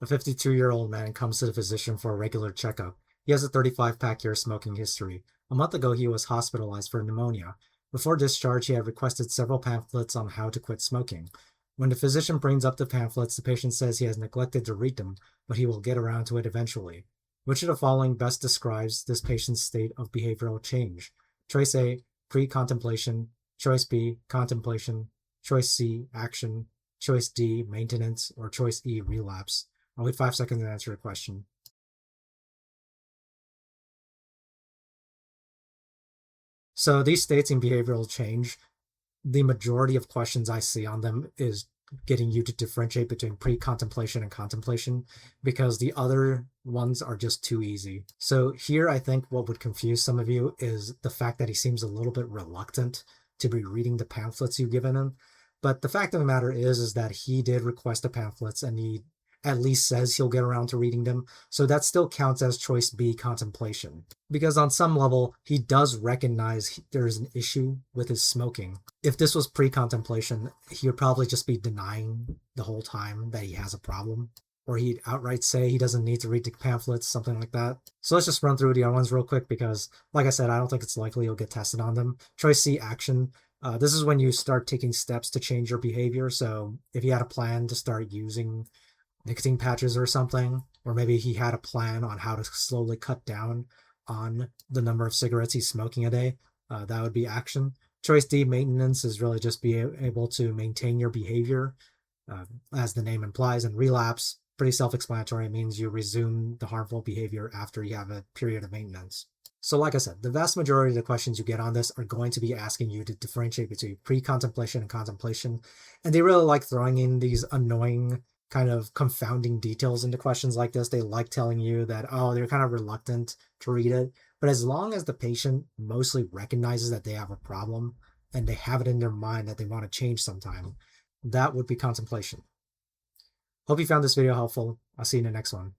A 52-year-old man comes to the physician for a regular checkup. He has a 35-pack year smoking history. A month ago, he was hospitalized for pneumonia. Before discharge, he had requested several pamphlets on how to quit smoking. When the physician brings up the pamphlets, the patient says he has neglected to read them, but he will get around to it eventually. Which of the following best describes this patient's state of behavioral change? Choice A, pre-contemplation. Choice B, contemplation. Choice C, action. Choice D, maintenance. Or choice E, relapse. I'll wait 5 seconds to answer your question. So these states in behavioral change, the majority of questions I see on them is getting you to differentiate between pre-contemplation and contemplation, because the other ones are just too easy. So here I think what would confuse some of you is the fact that he seems a little bit reluctant to be reading the pamphlets you've given him. But the fact of the matter is that he did request the pamphlets and he at least says he'll get around to reading them. So that still counts as choice B, contemplation. Because on some level, he does recognize there is an issue with his smoking. If this was pre-contemplation, he would probably just be denying the whole time that he has a problem. Or he'd outright say he doesn't need to read the pamphlets, something like that. So let's just run through the other ones real quick because, like I said, I don't think it's likely you'll get tested on them. Choice C, action. This is when you start taking steps to change your behavior. So if you had a plan to start using nicotine patches or something, or maybe he had a plan on how to slowly cut down on the number of cigarettes he's smoking a day, that would be action. Choice D, maintenance, is really just being able to maintain your behavior, as the name implies, and relapse, pretty self-explanatory. It means you resume the harmful behavior after you have a period of maintenance. So like I said, the vast majority of the questions you get on this are going to be asking you to differentiate between pre-contemplation and contemplation, and they really like throwing in these annoying kind of confounding details into questions like this. They like telling you that, oh, they're kind of reluctant to read it. But as long as the patient mostly recognizes that they have a problem and they have it in their mind that they want to change sometime, that would be contemplation. Hope you found this video helpful. I'll see you in the next one.